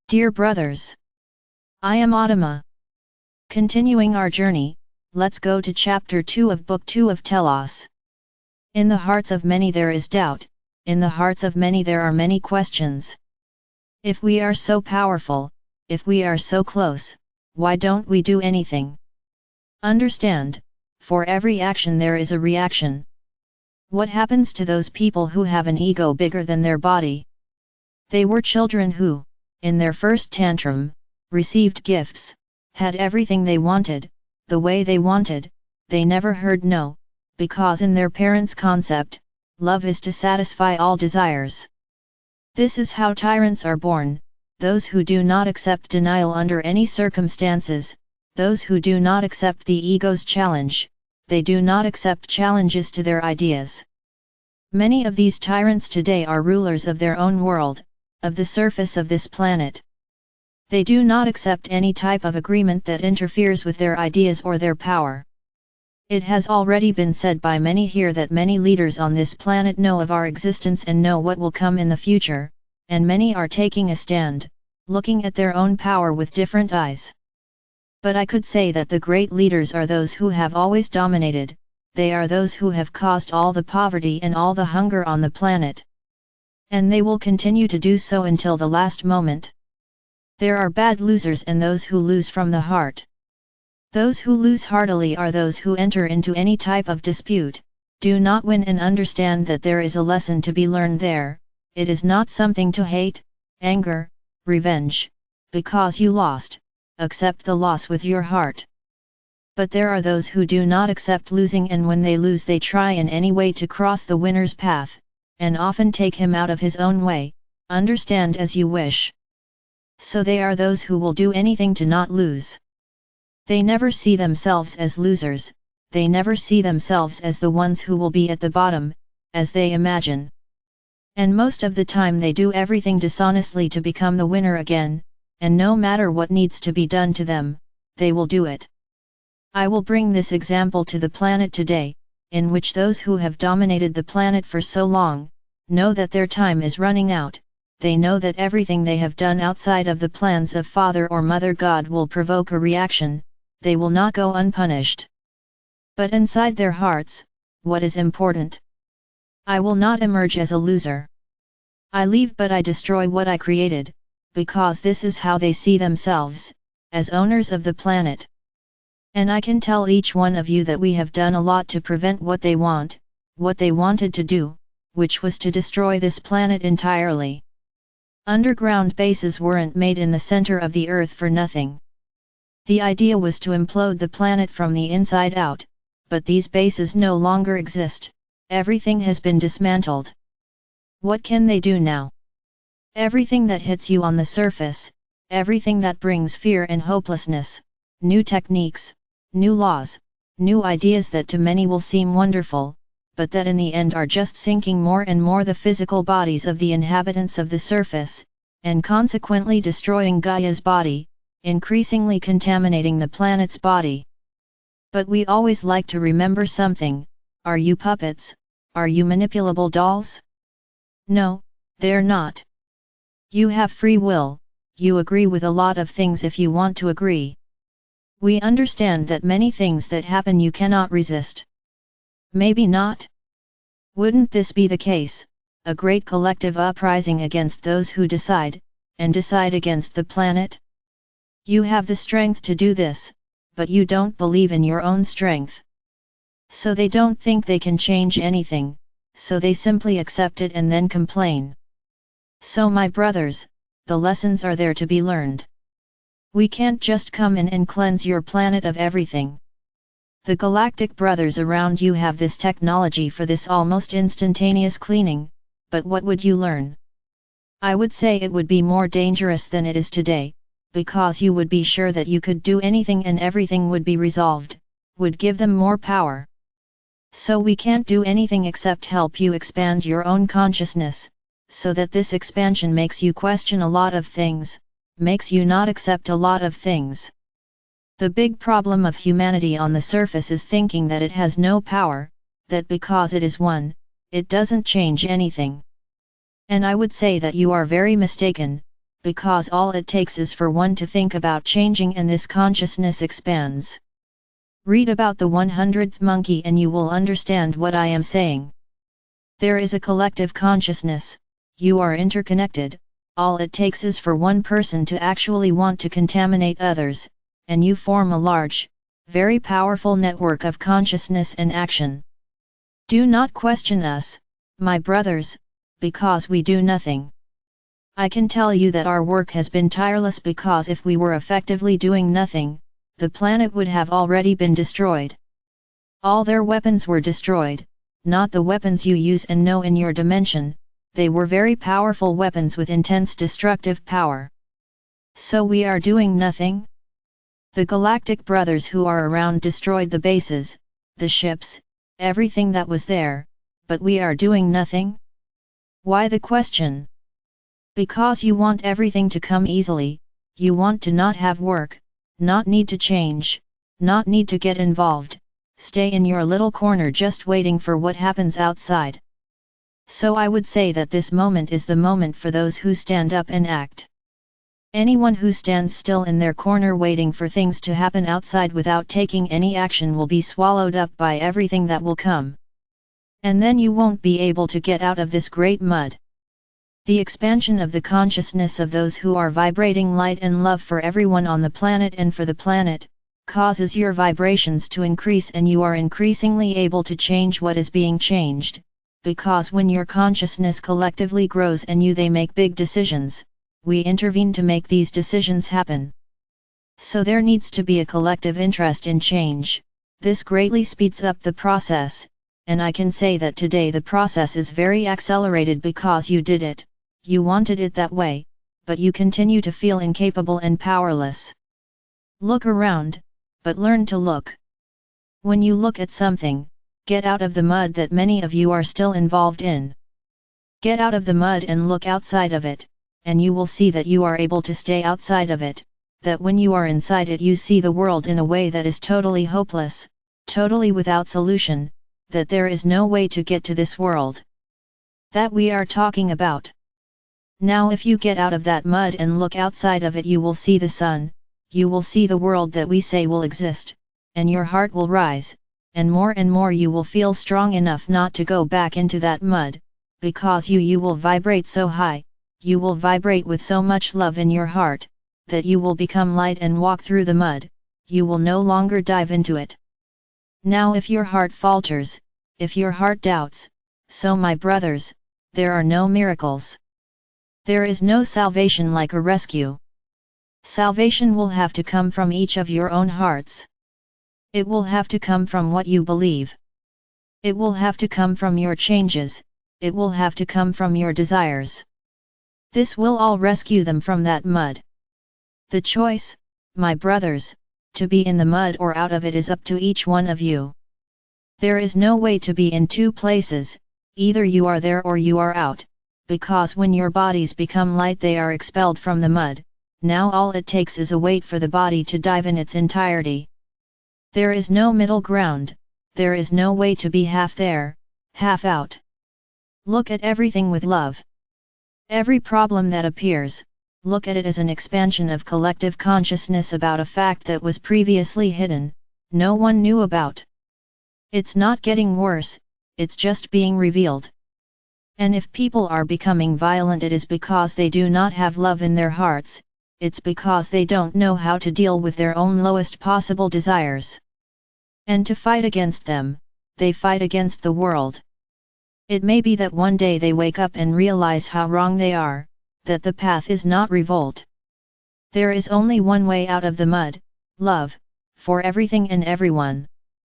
Dear brothers, I am Adama. Continuing our journey, let's go to chapter 2 of book 2 of Telos. In the hearts of many there is doubt, in the hearts of many there are many questions. If we are so powerful, if we are so close, why don't we do anything? Understand, for every action there is a reaction. What happens to those people who have an ego bigger than their body? They were children who, in their first tantrum, received gifts, had everything they wanted, the way they wanted, they never heard no, because in their parents' concept, love is to satisfy all desires. This is how tyrants are born, those who do not accept denial under any circumstances, those who do not accept the ego's challenge, they do not accept challenges to their ideas. Many of these tyrants today are rulers of their own world, of the surface of this planet. They do not accept any type of agreement that interferes with their ideas or their power. It has already been said by many here that many leaders on this planet know of our existence and know what will come in the future, and many are taking a stand, looking at their own power with different eyes. But I could say that the great leaders are those who have always dominated, they are those who have caused all the poverty and all the hunger on the planet. And they will continue to do so until the last moment. There are bad losers and those who lose from the heart. Those who lose heartily are those who enter into any type of dispute, do not win and understand that there is a lesson to be learned there. It is not something to hate, anger, revenge, because you lost, accept the loss with your heart. But there are those who do not accept losing, and when they lose they try in any way to cross the winner's path, and often take him out of his own way, understand as you wish. So they are those who will do anything to not lose. They never see themselves as losers, they never see themselves as the ones who will be at the bottom, as they imagine. And most of the time they do everything dishonestly to become the winner again, and no matter what needs to be done to them, they will do it. I will bring this example to the planet today, in which those who have dominated the planet for so long, know that their time is running out, they know that everything they have done outside of the plans of Father or Mother God will provoke a reaction, they will not go unpunished. But inside their hearts, what is important? I will not emerge as a loser. I leave but I destroy what I created, because this is how they see themselves, as owners of the planet. And I can tell each one of you that we have done a lot to prevent what they wanted to do, which was to destroy this planet entirely. Underground bases weren't made in the center of the earth for nothing. The idea was to implode the planet from the inside out, but these bases no longer exist, everything has been dismantled. What can they do now? Everything that hits you on the surface, everything that brings fear and hopelessness, new techniques, new laws, new ideas that to many will seem wonderful, but that in the end are just sinking more and more the physical bodies of the inhabitants of the surface, and consequently destroying Gaia's body, increasingly contaminating the planet's body. But we always like to remember something: are you puppets? Are you manipulable dolls? No, they're not. You have free will, you agree with a lot of things if you want to agree. We understand that many things that happen you cannot resist. Maybe not? Wouldn't this be the case, a great collective uprising against those who decide, and decide against the planet? You have the strength to do this, but you don't believe in your own strength. So they don't think they can change anything, so they simply accept it and then complain. So my brothers, the lessons are there to be learned. We can't just come in and cleanse your planet of everything. The galactic brothers around you have this technology for this almost instantaneous cleaning, but what would you learn? I would say it would be more dangerous than it is today, because you would be sure that you could do anything and everything would be resolved, would give them more power. So we can't do anything except help you expand your own consciousness, so that this expansion makes you question a lot of things, makes you not accept a lot of things. The big problem of humanity on the surface is thinking that it has no power, that because it is one, it doesn't change anything. And I would say that you are very mistaken, because all it takes is for one to think about changing and this consciousness expands. Read about the 100th monkey and you will understand what I am saying. There is a collective consciousness, you are interconnected, all it takes is for one person to actually want to contaminate others, and you form a large, very powerful network of consciousness and action. Do not question us, my brothers, because we do nothing. I can tell you that our work has been tireless, because if we were effectively doing nothing, the planet would have already been destroyed. All their weapons were destroyed, not the weapons you use and know in your dimension, they were very powerful weapons with intense destructive power. So we are doing nothing? The Galactic Brothers who are around destroyed the bases, the ships, everything that was there, but we are doing nothing? Why the question? Because you want everything to come easily, you want to not have work, not need to change, not need to get involved, stay in your little corner just waiting for what happens outside. So I would say that this moment is the moment for those who stand up and act. Anyone who stands still in their corner waiting for things to happen outside without taking any action will be swallowed up by everything that will come. And then you won't be able to get out of this great mud. The expansion of the consciousness of those who are vibrating light and love for everyone on the planet and for the planet, causes your vibrations to increase, and you are increasingly able to change what is being changed, because when your consciousness collectively grows and they make big decisions, we intervene to make these decisions happen. So there needs to be a collective interest in change. This greatly speeds up the process, and I can say that today the process is very accelerated because you did it. You wanted it that way, but you continue to feel incapable and powerless. Look around, but learn to look. When you look at something, get out of the mud that many of you are still involved in. Get out of the mud and look outside of it, and you will see that you are able to stay outside of it, that when you are inside it you see the world in a way that is totally hopeless, totally without solution, that there is no way to get to this world that we are talking about. Now if you get out of that mud and look outside of it, you will see the sun, you will see the world that we say will exist, and your heart will rise, and more you will feel strong enough not to go back into that mud, because you will vibrate so high, you will vibrate with so much love in your heart, that you will become light and walk through the mud, you will no longer dive into it. Now if your heart falters, if your heart doubts, so my brothers, there are no miracles. There is no salvation like a rescue. Salvation will have to come from each of your own hearts. It will have to come from what you believe. It will have to come from your changes, it will have to come from your desires. This will all rescue them from that mud. The choice, my brothers, to be in the mud or out of it is up to each one of you. There is no way to be in two places, either you are there or you are out. Because when your bodies become light they are expelled from the mud, now all it takes is a wait for the body to dive in its entirety. There is no middle ground, there is no way to be half there, half out. Look at everything with love. Every problem that appears, look at it as an expansion of collective consciousness about a fact that was previously hidden, no one knew about. It's not getting worse, it's just being revealed. And if people are becoming violent, it is because they do not have love in their hearts, it's because they don't know how to deal with their own lowest possible desires. And to fight against them, they fight against the world. It may be that one day they wake up and realize how wrong they are, that the path is not revolt. There is only one way out of the mud, love, for everything and everyone.